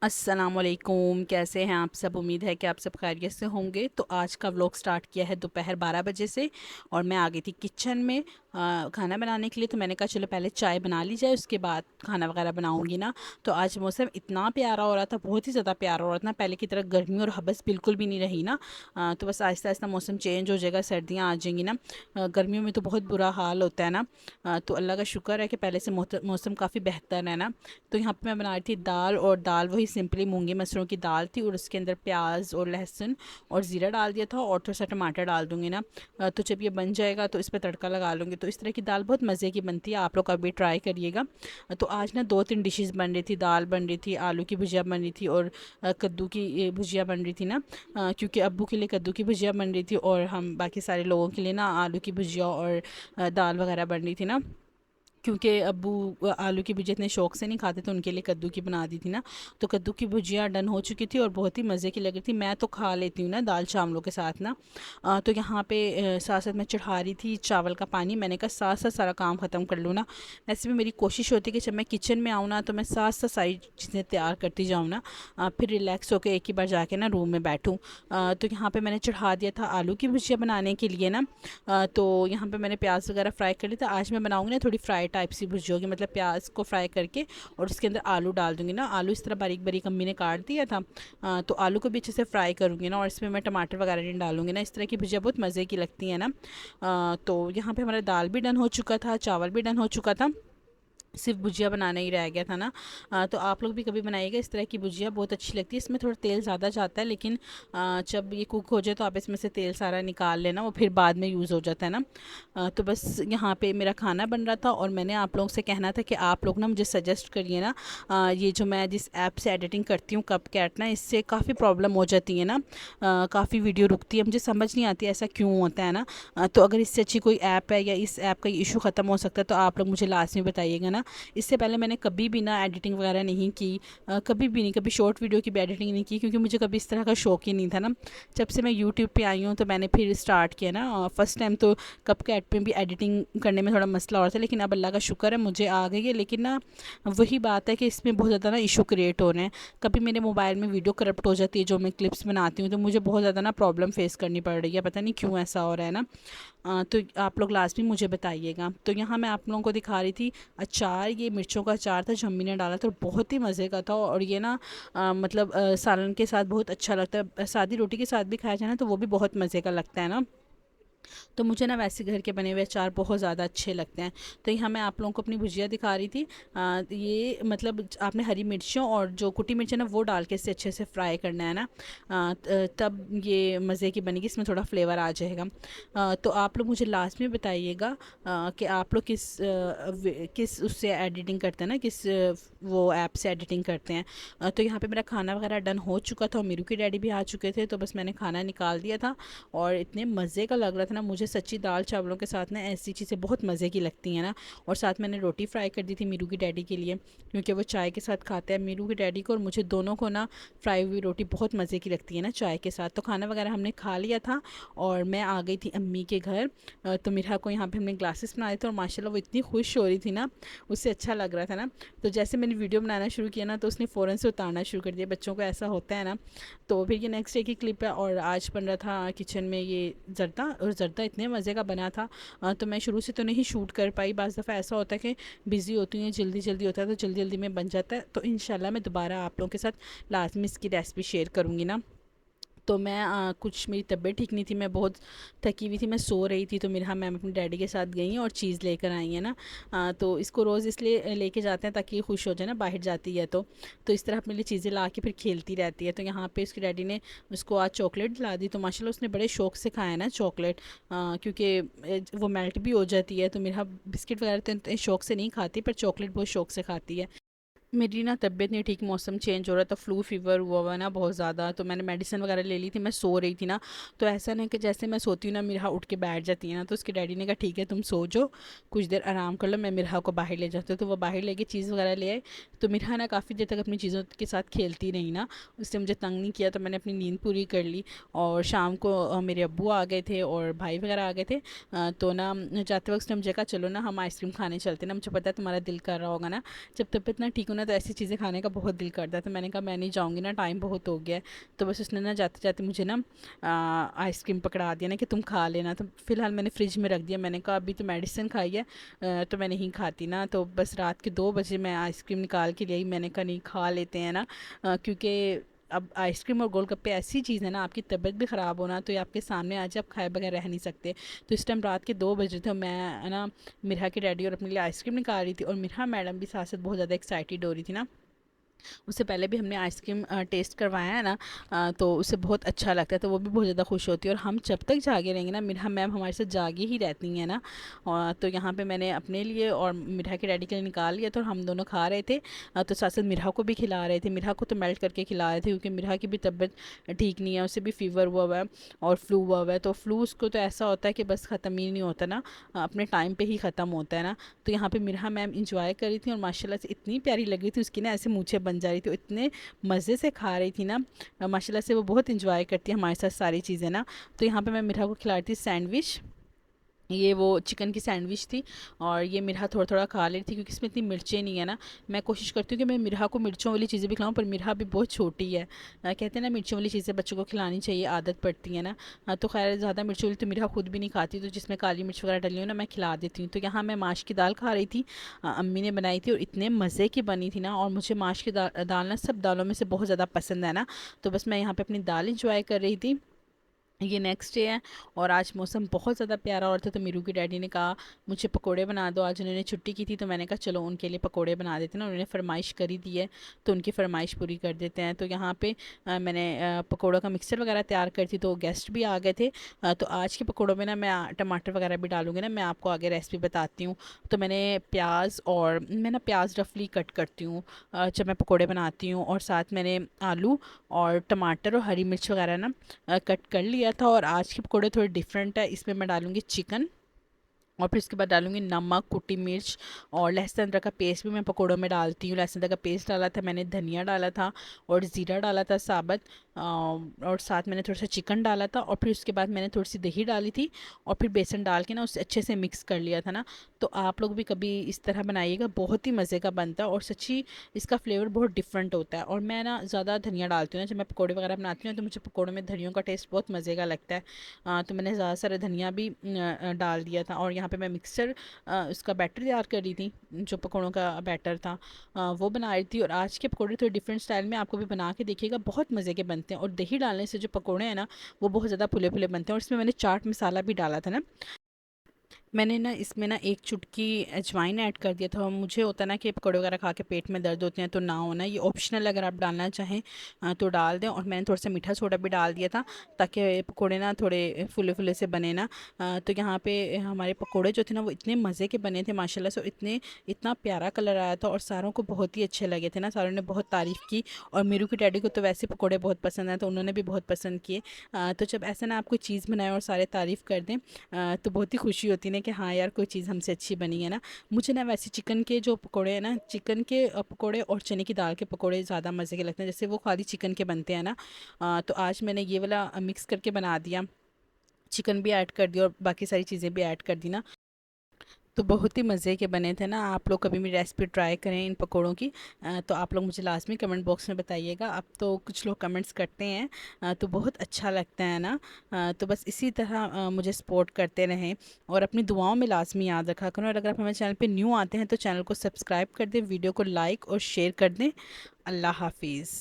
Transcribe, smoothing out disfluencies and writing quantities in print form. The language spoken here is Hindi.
अस्सलामुअलैकुम, कैसे हैं आप सब। उम्मीद है कि आप सब खैरियत से होंगे। तो आज का व्लॉग स्टार्ट किया है दोपहर 12 बजे से और मैं आ गई थी किचन में खाना बनाने के लिए। तो मैंने कहा चलो पहले चाय बना ली जाए, उसके बाद खाना वगैरह बनाऊंगी ना। तो आज मौसम इतना प्यारा हो रहा था, बहुत ही ज़्यादा प्यारा हो रहा था ना। पहले की तरह गर्मी और हबस बिल्कुल भी नहीं रही ना। तो बस आहिस्ता आहिस्ता मौसम चेंज हो जाएगा, सर्दियाँ आ जाएंगी ना। गर्मियों में तो बहुत बुरा हाल होता है ना। तो अल्लाह का शुक्र है कि पहले से मौसम काफ़ी बेहतर है ना। तो यहाँ पे मैं बना रही थी दाल, और दाल वही सिंपली मूंगी मसरों की दाल थी, और उसके अंदर प्याज और लहसुन और ज़ीरा डाल दिया था, और थोड़ा सा टमाटर डाल दूँगी ना। तो जब ये बन जाएगा तो इस पर तड़का लगा लूँगी। तो इस तरह की दाल बहुत मज़े की बनती है, आप लोग कभी ट्राई करिएगा। तो आज ना दो तीन डिशेस बन रही थी, दाल बन रही थी, आलू की भुजिया बन रही थी, और कद्दू की भुजिया बन रही थी ना। क्योंकि अब्बू के लिए कद्दू की भुजिया बन रही थी, और हम बाकी सारे लोगों के लिए ना आलू की भुजिया और दाल वगैरह बन रही थी ना। क्योंकि अब्बू आलू की भुजिया इतने शौक से नहीं खाते, तो उनके लिए कद्दू की बना दी थी ना। तो कद्दू की भुजिया डन हो चुकी थी और बहुत ही मज़े की लग रही थी। मैं तो खा लेती हूँ ना दाल चावलों के साथ ना। तो यहाँ पे साथ साथ मैं चढ़ा रही थी चावल का पानी। मैंने कहा साथ साथ सारा काम ख़त्म कर लूँ ना। वैसे भी मेरी कोशिश होती है कि जब मैं किचन में आऊँ ना, तो मैं साथ साथ सारी चीज़ें तैयार करती जाऊँ ना। फिर रिलैक्स होकर एक ही बार जाके ना रूम में बैठूँ। तो यहाँ पर मैंने चढ़ा दिया था आलू की भुजिया बनाने के लिए ना। तो यहाँ पे मैंने प्याज वगैरह फ्राई कर लिया था। आज मैं बनाऊँगी ना थोड़ी फ्राई टाइप सी भुजी होगी, मतलब प्याज को फ्राई करके और उसके अंदर आलू डाल दूँगी ना। आलू इस तरह बारीक बारीक अम्मी ने काट दिया था। तो आलू को भी अच्छे से फ्राई करूँगी ना, और इसमें मैं टमाटर वगैरह नहीं डालूँगी ना। इस तरह की भुजिया बहुत मज़े की लगती है ना। तो यहाँ पे हमारा दाल भी डन हो चुका था, चावल भी डन हो चुका था, सिर्फ भुजिया बनाना ही रह गया था ना। तो आप लोग भी कभी बनाइएगा इस तरह की भुजिया, बहुत अच्छी लगती है। इसमें थोड़ा तेल ज़्यादा जाता है, लेकिन जब ये कुक हो जाए तो आप इसमें से तेल सारा निकाल लेना, वो फिर बाद में यूज़ हो जाता है ना। तो बस यहाँ पे मेरा खाना बन रहा था, और मैंने आप लोगों से कहना था कि आप लोग ना मुझे सजेस्ट करिए ना। ये जो मैं जिस ऐप से एडिटिंग करती हूँ कप कैट ना, इससे काफ़ी प्रॉब्लम हो जाती है ना। काफ़ी वीडियो रुकती है, मुझे समझ नहीं आती ऐसा क्यों होता है ना। तो अगर इससे अच्छी कोई ऐप है या इस ऐप का इशू ख़त्म हो सकता है, तो आप लोग मुझे लास्ट में बताइएगा ना। इससे पहले मैंने कभी भी ना एडिटिंग वगैरह नहीं की। कभी भी नहीं, कभी शॉर्ट वीडियो की भी एडिटिंग नहीं की, क्योंकि मुझे कभी इस तरह का शौक ही नहीं था ना। जब से मैं यूट्यूब पे आई हूँ तो मैंने फिर स्टार्ट किया ना। फर्स्ट टाइम तो कप कैट पे भी एडिटिंग करने में थोड़ा मसला हो रहा था, लेकिन अब अल्लाह का शुक्र है मुझे आ गई है। लेकिन ना वही बात है कि इसमें बहुत ज़्यादा ना इशू क्रिएट हो रहे हैं। कभी मेरे मोबाइल में वीडियो करप्ट हो जाती है जो मैं क्लिप्स बनाती हूँ, तो मुझे बहुत ज़्यादा ना प्रॉब्लम फेस करनी पड़ रही है। पता नहीं क्यों ऐसा हो रहा है ना। तो आप लोग लास्ट में मुझे बताइएगा। तो यहाँ मैं आप लोगों को दिखा रही थी अचार। ये मिर्चों का अचार था जो अम्मी ने डाला था, और बहुत ही मज़े का था। और ये ना मतलब सालन के साथ बहुत अच्छा लगता है, सादी रोटी के साथ भी खाया जाए ना तो वो भी बहुत मज़े का लगता है ना। तो मुझे ना वैसे घर के बने हुए अचार बहुत ज़्यादा अच्छे लगते हैं। तो यहाँ मैं आप लोगों को अपनी भुजिया दिखा रही थी। ये मतलब आपने हरी मिर्चों और जो कुटी मिर्च है ना वो डाल के इसे अच्छे से फ्राई करना है ना। तब ये मज़े की बनेगी, इसमें थोड़ा फ्लेवर आ जाएगा। तो आप लोग मुझे लास्ट में बताइएगा कि आप लोग किस उससे एडिटिंग करते हैं ना, किस वो ऐप से एडिटिंग करते हैं। तो यहाँ पे मेरा खाना वगैरह डन हो चुका था, और मीरू के डैडी भी आ चुके थे। तो बस मैंने खाना निकाल दिया था, और इतने मज़े का लग रहा था ना मुझे सच्ची। दाल चावलों के साथ ना ऐसी चीज़ें बहुत मज़े की लगती हैं ना। और साथ मैंने रोटी फ्राई कर दी थी मीरू की डैडी के लिए, क्योंकि वो चाय के साथ खाते हैं। मीरू की डैडी को और मुझे दोनों को ना फ्राई हुई रोटी बहुत मज़े की लगती है ना चाय के साथ। तो खाना वगैरह हमने खा लिया था, और मैं आ गई थी अम्मी के घर। तो मेरा को यहाँ पे हमने ग्लासेस बनाए थे, और माशाल्लाह वो इतनी खुश हो रही थी ना, उससे अच्छा लग रहा था ना। तो जैसे मैंने वीडियो बनाना शुरू किया ना, तो उसने फ़ौरन से उतारना शुरू कर दिया। बच्चों को ऐसा होता है ना। तो फिर ये नेक्स्ट डे की क्लिप है, और आज बन रहा था किचन में ये जर्दा, और जर्दा इतने मज़े का बना था। तो मैं शुरू से तो नहीं शूट कर पाई। बाज़ दफ़ा ऐसा होता है कि बिज़ी होती हैं, जल्दी जल्दी होता है, तो जल्दी जल्दी में बन जाता है। तो इंशाल्लाह मैं दोबारा आप लोगों के साथ लास्ट में इसकी रेसिपी शेयर करूँगी ना। तो मैं कुछ मेरी तबीयत ठीक नहीं थी, मैं बहुत थकी हुई थी, मैं सो रही थी। तो मेरा मैम अपने डैडी के साथ गई हैं और चीज़ लेकर आई हैं ना। तो इसको रोज़ इसलिए लेके जाते हैं ताकि ये खुश हो जाए ना, बाहर जाती है तो इस तरह अपने लिए चीज़ें ला के फिर खेलती रहती है। तो यहाँ पे उसके डैडी ने उसको आज चॉकलेट दिला दी। तो माशाल्लाह उसने बड़े शौक से खाया ना चॉकलेट, क्योंकि वो मेल्ट भी हो जाती है। तो मेरा बिस्किट वगैरह तो इतने शौक से नहीं खाती, पर चॉकलेट बहुत शौक से खाती है। मेरी ना तबीयत नहीं ठीक, मौसम चेंज हो रहा था, फ्लू फीवर हुआ ना बहुत ज़्यादा। तो मैंने मेडिसिन वगैरह ले ली थी, मैं सो रही थी ना। तो ऐसा नहीं कि जैसे मैं सोती हूँ ना मिरहा उठ के बैठ जाती है ना। तो उसके डैडी ने कहा ठीक है तुम सो जाओ, कुछ देर आराम कर लो, मैं मिरहा को बाहर ले जाती हूँ। तो वो बाहर लेके चीज़ वगैरह ले आए। तो मिरहा ना काफ़ी देर तक अपनी चीज़ों के साथ खेलती रही ना, उससे मुझे तंग नहीं किया। तो मैंने अपनी नींद पूरी कर ली। और शाम को मेरे अब्बू आ गए थे और भाई वगैरह आ गए थे। तो ना जाते वक्त उसने मुझे कहा चलो ना हम आइसक्रीम खाने चलते ना, मुझे पता है तुम्हारा दिल कर रहा होगा ना। जब तबीयत ना ठीक हो ना तो ऐसी चीज़ें खाने का बहुत दिल करता है। तो मैंने कहा मैं नहीं जाऊँगी ना, टाइम बहुत हो गया है। तो बस उसने ना जाते जाते मुझे ना आइसक्रीम पकड़ा दिया ना कि तुम खा लेना। तो फ़िलहाल मैंने फ्रिज में रख दिया। मैंने कहा अभी तो मेडिसिन खाई है तो मैं नहीं खाती ना। तो बस रात के 2 बजे मैं आइसक्रीम निकाल के ली। मैंने कहा नहीं, खा लेते हैं ना, क्योंकि अब आइसक्रीम और गोलगप्पे ऐसी चीज़ है ना, आपकी तबीयत भी ख़राब होना तो ये आपके सामने आ जाए, आप खाए बगैर रह नहीं सकते। तो इस टाइम रात के 2 बजे थे, मैं है ना मिरहा की डैडी और अपने लिए आइसक्रीम निकाल रही थी, और मिरहा मैडम भी साथ साथ बहुत ज़्यादा एक्साइटेड हो रही थी ना। उससे पहले भी हमने आइसक्रीम टेस्ट करवाया है ना, तो उसे बहुत अच्छा लगता है, तो वो भी बहुत ज़्यादा खुश होती है। और हम जब तक जागे रहेंगे ना, मिरहा मैम हमारे साथ जागी ही रहती हैं ना। और तो यहाँ पे मैंने अपने लिए और मिरहा के डैडी के लिए निकाल लिया, तो हम दोनों खा रहे थे। तो साथ साथ मिरहा को भी खिला रहे थे। मिरहा को तो मेल्ट करके खिला रहे थे, क्योंकि मिरहा की भी तबीयत ठीक नहीं है, उसे भी फ़ीवर हुआ है और फ्लू हुआ है। तो फ्लू उसको तो ऐसा होता है कि बस ख़त्म ही नहीं होता ना, अपने टाइम पे ही ख़त्म होता है ना। तो यहाँ पे मिरहा मैम इंजॉय कर रही थी, और माशाल्लाह से इतनी प्यारी लग रही थी, उसकी ना ऐसे मूँछें बन जा रही थी, इतने मज़े से खा रही थी ना। माशाल्लाह से वो बहुत इंजॉय करती है हमारे साथ सारी चीज़ें ना। तो यहाँ पे मैं मिरहा को खिला रही थी सैंडविच। ये वो चिकन की सैंडविच थी, और ये मिरहा थोड़ा थोड़ा खा ले रही थी, क्योंकि इसमें इतनी मिर्चें नहीं है ना। मैं कोशिश करती हूँ कि मैं मिरहा को मिर्चों वाली चीज़ें भी खिलाऊँ, पर मिरहा भी बहुत छोटी है। कहते हैं ना मिर्चों वाली चीज़ें बच्चों को खिलानी चाहिए, आदत पड़ती है ना। तो खैर ज़्यादा मिर्च वाली तो मिरहा खुद भी नहीं खाती, तो जिसमें काली मिर्च वगैरह डली हो ना, मैं खिला देती हूँ। तो यहाँ मैं माश की दाल खा रही थी, अम्मी ने बनाई थी, और इतने मज़े की बनी थी ना। और मुझे माश की दाल ना सब दालों में से बहुत ज़्यादा पसंद है ना। तो बस मैं यहाँ पर अपनी दाल इंजॉय कर रही थी। ये नेक्स्ट डे है, और आज मौसम बहुत ज़्यादा प्यारा हो रहा था। तो मीरू की डैडी ने कहा मुझे पकोड़े बना दो। आज उन्होंने छुट्टी की थी, तो मैंने कहा चलो उनके लिए पकोड़े बना देते हैं ना, उन्होंने फरमाइश करी दी है, तो उनकी फरमाइश पूरी कर देते हैं। तो यहाँ पे मैंने पकोड़ों का मिक्सचर वगैरह तैयार कर थी, तो गेस्ट भी आ गए थे। तो आज के पकोड़ों में ना मैं टमाटर वगैरह भी डालूँगी ना, मैं आपको आगे रेसिपी बताती हूँ। तो मैंने प्याज, और मैं ना प्याज रफली कट करती हूँ जब मैं पकोड़े बनाती हूँ, और साथ मैंने आलू और टमाटर और हरी मिर्च वगैरह ना कट कर लिया था। और आज के पकौड़े थोड़े डिफरेंट है, इसमें मैं डालूँगी चिकन, और फिर उसके बाद डालूँगी नमक, कुटी मिर्च, और लहसुन अदरक का पेस्ट भी मैं पकोड़ों में डालती हूँ। लहसुन अदरक का पेस्ट डाला था मैंने, धनिया डाला था, और ज़ीरा डाला था साबुत, और साथ मैंने थोड़ा सा चिकन डाला था, और फिर उसके बाद मैंने थोड़ी सी दही डाली थी, और फिर बेसन डाल के ना उसे अच्छे से मिक्स कर लिया था ना। तो आप लोग भी कभी इस तरह बनाइएगा, बहुत ही मज़े का बनता है, और सच्ची इसका फ्लेवर बहुत डिफरेंट होता है। और मैं ना ज़्यादा धनिया डालती हूँ ना, जब मैं पकौड़े वगैरह बनाती हूँ तो मुझे पकौड़ों में धनियों का टेस्ट बहुत मज़े का लगता है। तो मैंने ज़्यादा सारा धनिया भी डाल दिया था। और यहाँ पे मैं मिक्सर उसका बैटर तैयार कर रही थी, जो पकौड़ों का बैटर था वो बना रही थी। और आज के पकौड़े थोड़े डिफरेंट स्टाइल में, आपको भी बना के देखिएगा, बहुत मज़े के बनते हैं। और दही डालने से जो पकौड़े हैं ना, वो बहुत ज़्यादा फुले फुले बनते हैं। और इसमें मैंने चाट मसाला भी डाला था ना, मैंने ना इसमें ना एक चुटकी अजवाइन ऐड कर दिया था। मुझे होता है ना कि पकौड़े वगैरह खा के पेट में दर्द होते हैं, तो ना होना, ये ऑप्शनल, अगर आप डालना चाहें तो डाल दें। और मैंने थोड़ा सा मीठा सोडा भी डाल दिया था, ताकि पकौड़े ना थोड़े फुले फुले से बने ना। तो यहाँ पे हमारे पकौड़े जो थे ना, वो इतने मज़े के बने थे माशाल्लाह से, इतना प्यारा कलर आया था, और सारों को बहुत ही अच्छे लगे थे ना, सारों ने बहुत तारीफ़ की। और मेरू की डैडी को तो वैसे पकौड़े बहुत पसंद हैं, तो उन्होंने भी बहुत पसंद किए। तो जब ऐसा ना आप कोई चीज़ बनाए और सारे तारीफ़ कर दें, तो बहुत ही खुशी होती है ना, कि हाँ यार कोई चीज़ हमसे अच्छी बनी है ना। मुझे ना वैसे चिकन के जो पकोड़े हैं ना, चिकन के पकोड़े और चने की दाल के पकोड़े ज़्यादा मज़े के लगते हैं, जैसे वो खाली चिकन के बनते हैं ना। तो आज मैंने ये वाला मिक्स करके बना दिया, चिकन भी ऐड कर दिया और बाकी सारी चीज़ें भी ऐड कर दी ना। तो बहुत ही मज़े के बने थे ना। आप लोग कभी मेरी रेसिपी ट्राई करें इन पकोड़ों की, तो आप लोग मुझे लाजमी कमेंट बॉक्स में बताइएगा। अब तो कुछ लोग कमेंट्स करते हैं, तो बहुत अच्छा लगता है ना। तो बस इसी तरह मुझे सपोर्ट करते रहें, और अपनी दुआओं में लाजमी याद रखा करें। और अगर आप हमारे चैनल पे न्यू आते हैं तो चैनल को सब्सक्राइब कर दें, वीडियो को लाइक और शेयर कर दें। अल्लाह हाफिज़।